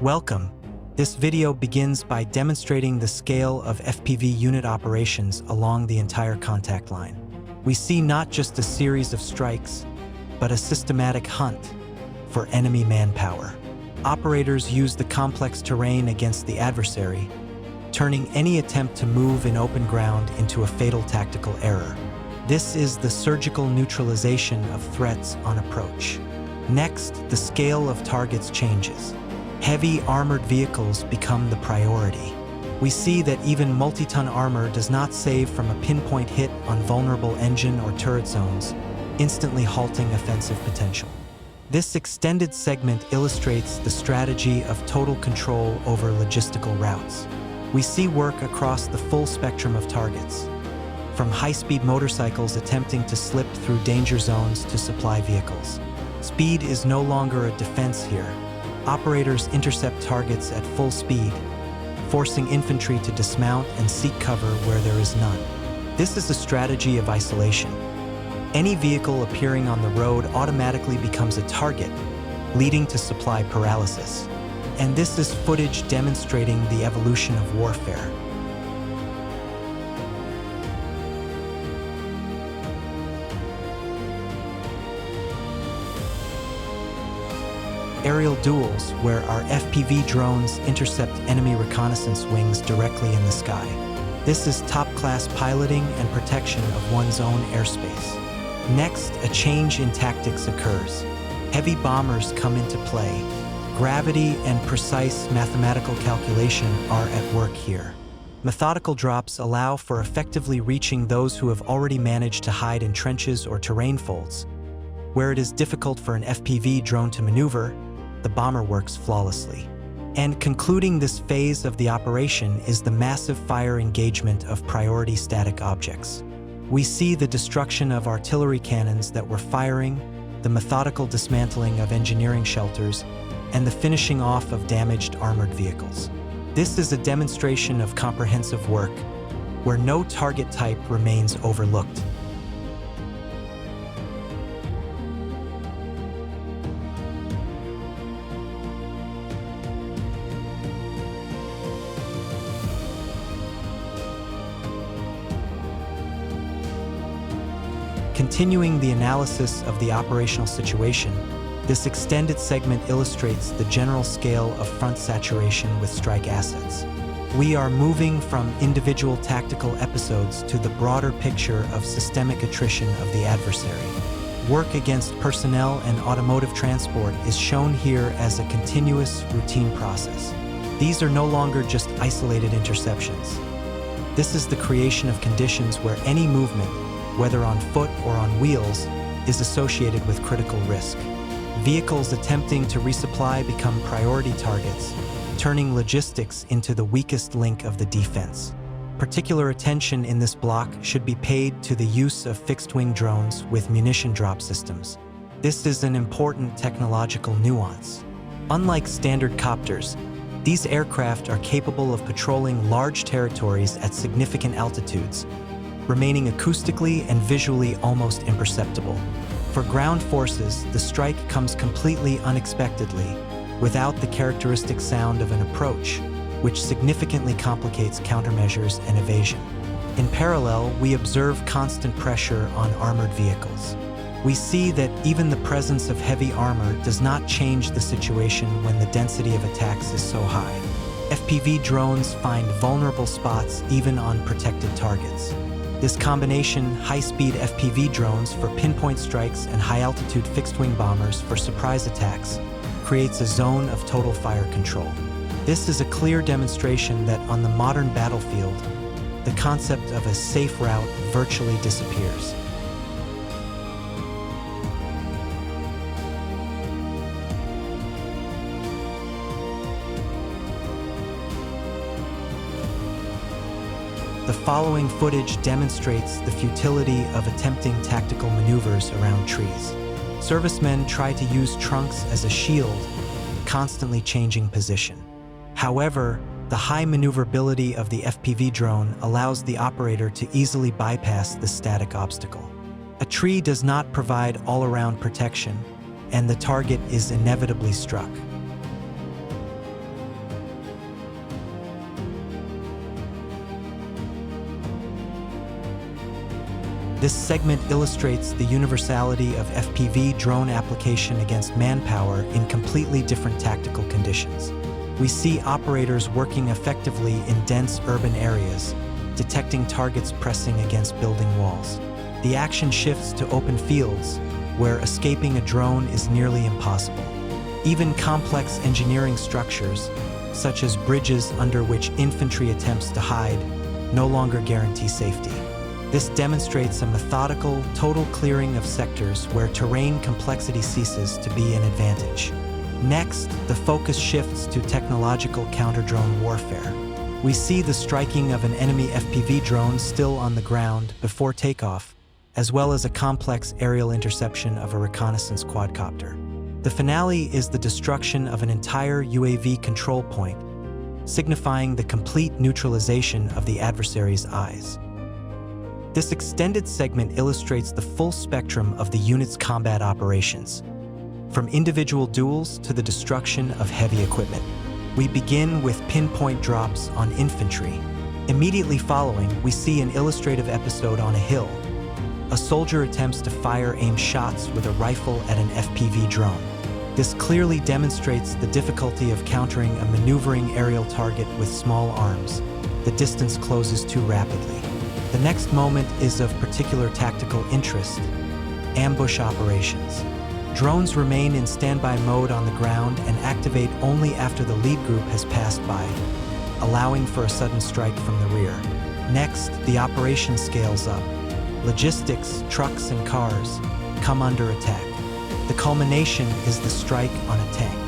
Welcome. This video begins by demonstrating the scale of FPV unit operations along the entire contact line. We see not just a series of strikes, but a systematic hunt for enemy manpower. Operators use the complex terrain against the adversary, turning any attempt to move in open ground into a fatal tactical error. This is the surgical neutralization of threats on approach. Next, the scale of targets changes. Heavy armored vehicles become the priority. We see that even multi-ton armor does not save from a pinpoint hit on vulnerable engine or turret zones, instantly halting offensive potential. This extended segment illustrates the strategy of total control over logistical routes. We see work across the full spectrum of targets, from high-speed motorcycles attempting to slip through danger zones to supply vehicles. Speed is no longer a defense here. Operators intercept targets at full speed, forcing infantry to dismount and seek cover where there is none. This is a strategy of isolation. Any vehicle appearing on the road automatically becomes a target, leading to supply paralysis. And this is footage demonstrating the evolution of warfare. Aerial duels, where our FPV drones intercept enemy reconnaissance wings directly in the sky. This is top-class piloting and protection of one's own airspace. Next, a change in tactics occurs. Heavy bombers come into play. Gravity and precise mathematical calculation are at work here. Methodical drops allow for effectively reaching those who have already managed to hide in trenches or terrain folds. Where it is difficult for an FPV drone to maneuver, the bomber works flawlessly. And concluding this phase of the operation is the massive fire engagement of priority static objects. We see the destruction of artillery cannons that were firing, the methodical dismantling of engineering shelters, and the finishing off of damaged armored vehicles. This is a demonstration of comprehensive work, where no target type remains overlooked. Continuing the analysis of the operational situation, this extended segment illustrates the general scale of front saturation with strike assets. We are moving from individual tactical episodes to the broader picture of systemic attrition of the adversary. Work against personnel and automotive transport is shown here as a continuous, routine process. These are no longer just isolated interceptions. This is the creation of conditions where any movement, whether on foot or on wheels, is associated with critical risk. Vehicles attempting to resupply become priority targets, turning logistics into the weakest link of the defense. Particular attention in this block should be paid to the use of fixed-wing drones with munition drop systems. This is an important technological nuance. Unlike standard copters, these aircraft are capable of patrolling large territories at significant altitudes, remaining acoustically and visually almost imperceptible. For ground forces, the strike comes completely unexpectedly, without the characteristic sound of an approach, which significantly complicates countermeasures and evasion. In parallel, we observe constant pressure on armored vehicles. We see that even the presence of heavy armor does not change the situation when the density of attacks is so high. FPV drones find vulnerable spots even on protected targets. This combination, high-speed FPV drones for pinpoint strikes and high-altitude fixed-wing bombers for surprise attacks, creates a zone of total fire control. This is a clear demonstration that on the modern battlefield, the concept of a safe route virtually disappears. The following footage demonstrates the futility of attempting tactical maneuvers around trees. Servicemen try to use trunks as a shield, constantly changing position. However, the high maneuverability of the FPV drone allows the operator to easily bypass the static obstacle. A tree does not provide all-around protection, and the target is inevitably struck. This segment illustrates the universality of FPV drone application against manpower in completely different tactical conditions. We see operators working effectively in dense urban areas, detecting targets pressing against building walls. The action shifts to open fields, where escaping a drone is nearly impossible. Even complex engineering structures, such as bridges under which infantry attempts to hide, no longer guarantee safety. This demonstrates a methodical, total clearing of sectors where terrain complexity ceases to be an advantage. Next, the focus shifts to technological counter-drone warfare. We see the striking of an enemy FPV drone still on the ground before takeoff, as well as a complex aerial interception of a reconnaissance quadcopter. The finale is the destruction of an entire UAV control point, signifying the complete neutralization of the adversary's eyes. This extended segment illustrates the full spectrum of the unit's combat operations, from individual duels to the destruction of heavy equipment. We begin with pinpoint drops on infantry. Immediately following, we see an illustrative episode on a hill. A soldier attempts to fire aimed shots with a rifle at an FPV drone. This clearly demonstrates the difficulty of countering a maneuvering aerial target with small arms. The distance closes too rapidly. The next moment is of particular tactical interest: ambush operations. Drones remain in standby mode on the ground and activate only after the lead group has passed by, allowing for a sudden strike from the rear. Next, the operation scales up. Logistics, trucks, and cars come under attack. The culmination is the strike on a tank.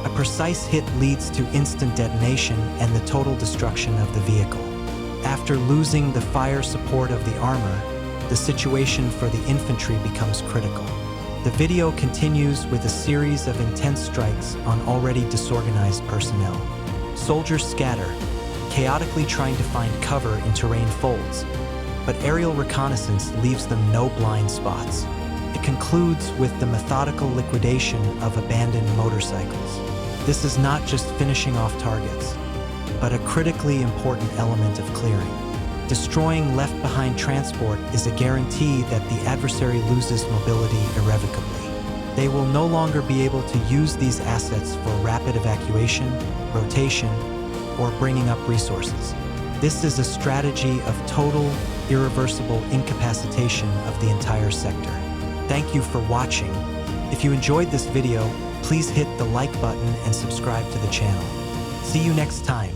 A precise hit leads to instant detonation and the total destruction of the vehicle. After losing the fire support of the armor, the situation for the infantry becomes critical. The video continues with a series of intense strikes on already disorganized personnel. Soldiers scatter, chaotically trying to find cover in terrain folds, but aerial reconnaissance leaves them no blind spots. It concludes with the methodical liquidation of abandoned motorcycles. This is not just finishing off targets, but a critically important element of clearing. Destroying left-behind transport is a guarantee that the adversary loses mobility irrevocably. They will no longer be able to use these assets for rapid evacuation, rotation, or bringing up resources. This is a strategy of total, irreversible incapacitation of the entire sector. Thank you for watching. If you enjoyed this video, please hit the like button and subscribe to the channel. See you next time.